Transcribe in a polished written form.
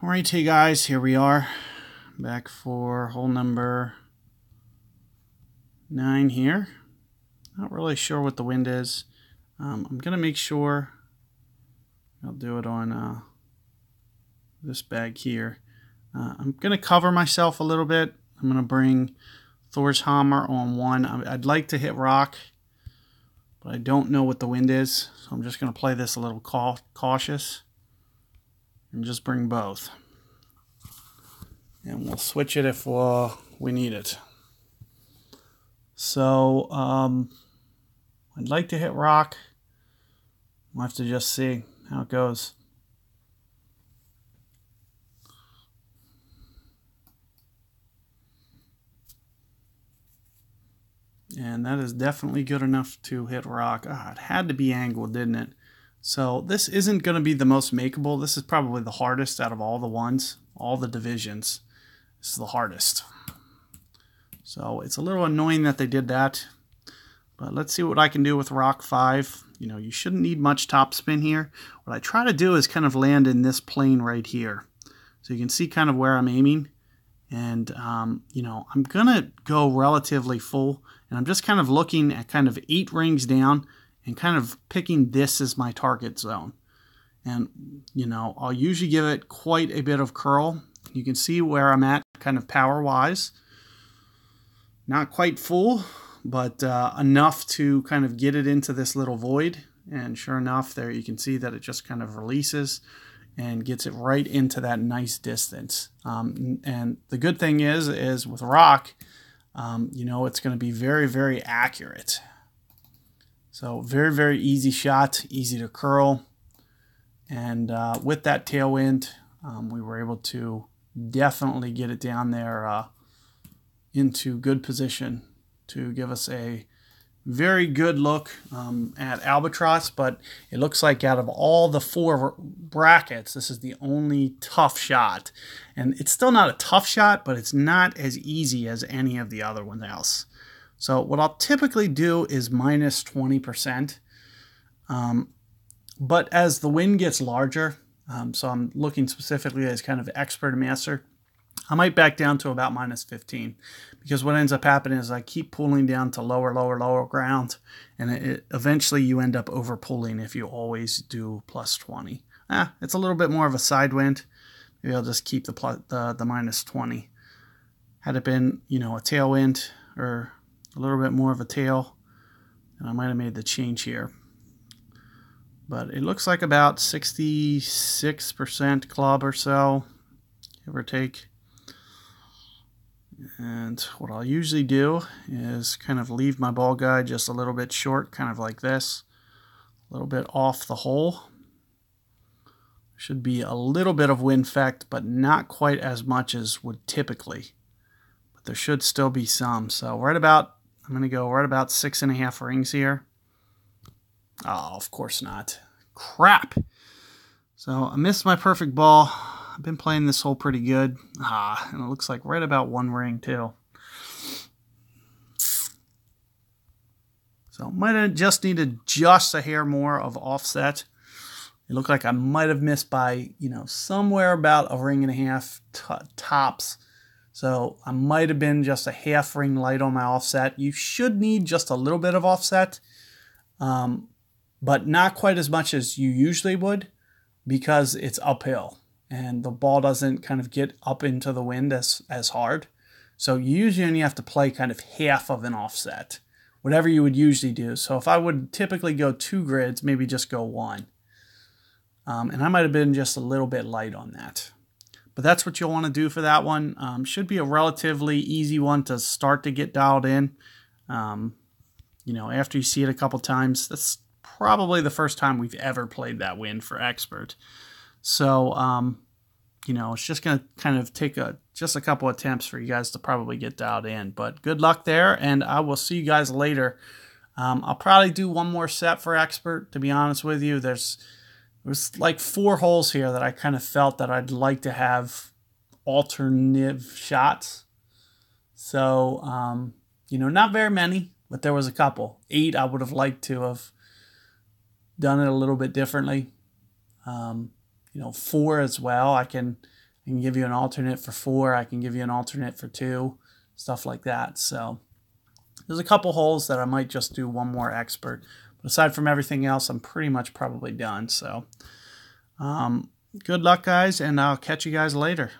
Alrighty guys, here we are back for hole number 9 here. Not really sure what the wind is. I'm gonna make sure I'll do it on this bag here. I'm gonna cover myself a little bit. I'm gonna bring Thor's hammer on one. I'd like to hit rock, but I don't know what the wind is, so I'm just gonna play this a little cautious and just bring both. And we'll switch it if we need it. So I'd like to hit rock. We'll have to just see how it goes. And that is definitely good enough to hit rock. It had to be angled, didn't it? So this isn't going to be the most makeable. This is probably the hardest out of all the ones, all the divisions. This is the hardest. So it's a little annoying that they did that. But let's see what I can do with rock 5. You know, you shouldn't need much topspin here. What I try to do is kind of land in this plane right here. So you can see kind of where I'm aiming. And, you know, I'm going to go relatively full. And I'm just kind of looking at kind of 8 rings down and kind of picking this as my target zone. And, you know, I'll usually give it quite a bit of curl. You can see where I'm at kind of power-wise. Not quite full, but enough to kind of get it into this little void. And sure enough, there you can see that it just kind of releases and gets it right into that nice distance. And the good thing is with rock, you know, it's going to be very, very accurate. So very, very easy shot, easy to curl. And with that tailwind, we were able to definitely get it down there into good position to give us a very good look at Albatross. But it looks like out of all the 4 brackets, this is the only tough shot. And it's still not a tough shot, but it's not as easy as any of the other ones else. So what I'll typically do is minus 20%. But as the wind gets larger, so I'm looking specifically as kind of expert and master, I might back down to about minus 15. Because what ends up happening is I keep pulling down to lower, lower, lower ground. And eventually you end up over pulling if you always do plus 20. It's a little bit more of a side wind. Maybe I'll just keep the minus 20. Had it been, you know, a tailwind or a little bit more of a tail, and I might have made the change here. But it looks like about 66% club or so, give or take. And what I'll usually do is kind of leave my ball guide just a little bit short, kind of like this, a little bit off the hole. Should be a little bit of wind effect, but not quite as much as would typically. But there should still be some. So right about, I'm going to go right about 6.5 rings here. Oh, of course not. Crap. So I missed my perfect ball. I've been playing this hole pretty good. And it looks like right about 1 ring too. So might have just needed just a hair more of offset. It looked like I might have missed by, you know, somewhere about 1.5 rings tops. So I might have been just a half ring light on my offset. You should need just a little bit of offset, but not quite as much as you usually would because it's uphill and the ball doesn't kind of get up into the wind as hard. So you usually only have to play kind of half of an offset, whatever you would usually do. So if I would typically go 2 grids, maybe just go 1. And I might have been just a little bit light on that. But that's what you'll want to do for that one. Should be a relatively easy one to start to get dialed in. You know, after you see it a couple times, that's probably the first time we've ever played that wind for expert. So, you know, it's just going to kind of take just a couple attempts for you guys to probably get dialed in. But good luck there, and I will see you guys later. I'll probably do one more set for expert, to be honest with you. There's like 4 holes here that I kind of felt that I'd like to have alternative shots. So, you know, not very many, but there was a couple. 8 I would have liked to have done it a little bit differently. You know, 4 as well. I can I can give you an alternate for 4. I can give you an alternate for 2, stuff like that. So there's a couple holes that I might just do one more expert. But aside from everything else, I'm pretty much probably done. So good luck, guys, and I'll catch you guys later.